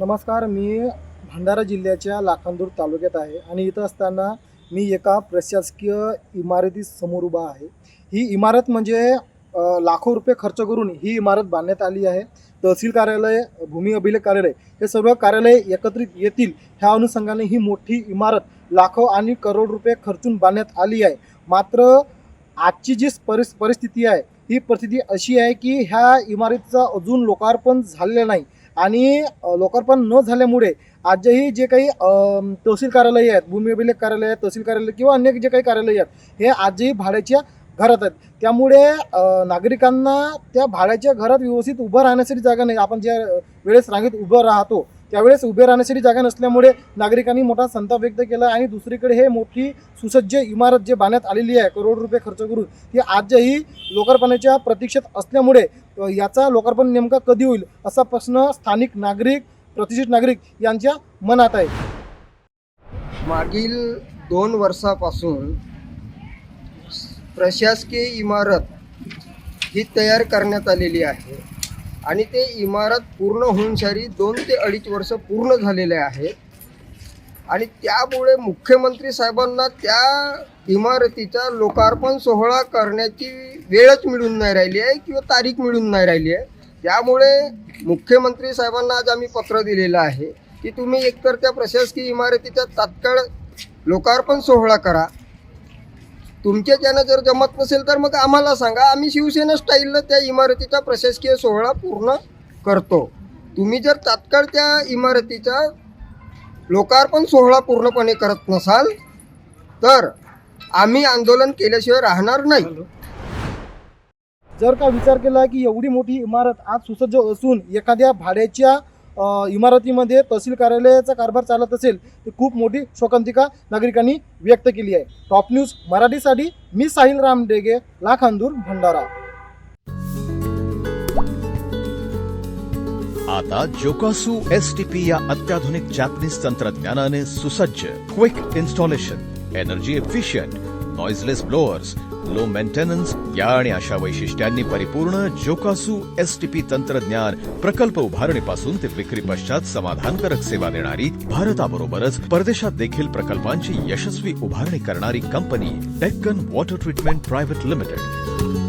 नमस्कार, मी भंडारा जिल्ह्याच्या लाखांदूर तालुक्यात आहे आणि इथं असताना मी एका प्रशासकीय इमारतीसमोर उभा आहे. ही इमारत म्हणजे लाखो रुपये खर्च करून ही इमारत बांधण्यात आली आहे. तहसील कार्यालय, भूमी अभिलेख कार्यालय हे सर्व कार्यालय एकत्रित येतील ह्या अनुषंगाने ही मोठी इमारत लाखो आणि करोड रुपये खर्चून बांधण्यात आली आहे. मात्र आजची जी परिस्थिती आहे ही परिस्थिती अशी आहे की ह्या इमारतीचं अजून लोकार्पण झालेलं नाही आणि लोकार्पण न झाल्यामुळे आजही जे काही तहसील कार्यालय आहेत, भूमी अभिलेख कार्यालय आहेत, तहसील कार्यालय किंवा अन्य जे काही कार्यालय आहेत हे आजही भाड्याच्या घरात आहेत. त्यामुळे नागरिकांना त्या भाड्याच्या घरात व्यवस्थित उभं राहण्यासाठी जागा नाही. आपण ज्या वेळेस रांगेत उभं राहतो त्यावेळेस उभे राहण्यासाठी जागा नसल्यामुळे नागरिकांनी मोठा संताप व्यक्त केला आणि दुसरीकडे हे मोठी सुसज्ज इमारत जे बांधण्यात आलेली आहे करोड रुपये खर्च करून ती आजही लोकार्पणाच्या प्रतीक्षेत असल्यामुळे याचा लोकार्पण नेमका कधी होईल असा प्रश्न स्थानिक नागरिक, प्रतिष्ठित नागरिक यांच्या मनात आहे. मागील 2 वर्षापासून प्रशासकीय इमारत ही तयार करण्यात आलेली आहे आणि ते इमारत पूर्ण होऊन सारी 2 ते 2.5 वर्ष पूर्ण झालेले आहेत आणि त्यामुळे मुख्यमंत्री साहेबांना त्या इमारतीचा लोकार्पण सोहळा करण्याची वेळच मिळून नाही राहिली आहे किंवा तारीख मिळून नाही राहिली आहे. त्यामुळे मुख्यमंत्री साहेबांना आज आम्ही पत्र दिलेलं आहे की तुम्ही एकतर त्या प्रशासकीय इमारतीचा तात्काळ लोकार्पण सोहळा करा. तुमच्याच्यानं जर जमत नसेल तर मग आम्हाला सांगा, आम्ही शिवसेना स्टाईलनं त्या इमारतीचा प्रशासकीय सोहळा पूर्ण करतो. तुम्ही जर तात्काळ त्या इमारतीचा लोकार्पण सोहळा पूर्णपणे करत नसाल तर आम्ही आंदोलन केल्याशिवाय राहणार नाही. जर का विचार केला की एवढी मोठी इमारत आज सुसज्ज असून एखाद्या भाड्याच्या इमारतीमध्ये तहसील कार्यालयाचा कारभार चालत असेल तर खूप मोठी शोकांतिका नागरिकांनी व्यक्त केली आहे. टॉप न्यूज मराठीसाठी मी साहिल रामडेगे, लाखांदूर, भंडारा. आता जोकासू STP या अत्याधुनिक जॅपनीज तंत्रज्ञानाने सुसज्ज, quick installation, energy efficient, noiseless blowers, low maintenance या आणि अशा वैशिष्ट्यांनी परिपूर्ण जोकासू STP तंत्रज्ञान प्रकल्प उभारणीपासून ते विक्री पश्चात समाधानकारक सेवा देणारी, भारताबरोबरच परदेशात देखील प्रकल्पांची यशस्वी उभारणी करणारी company Deccan water treatment private limited.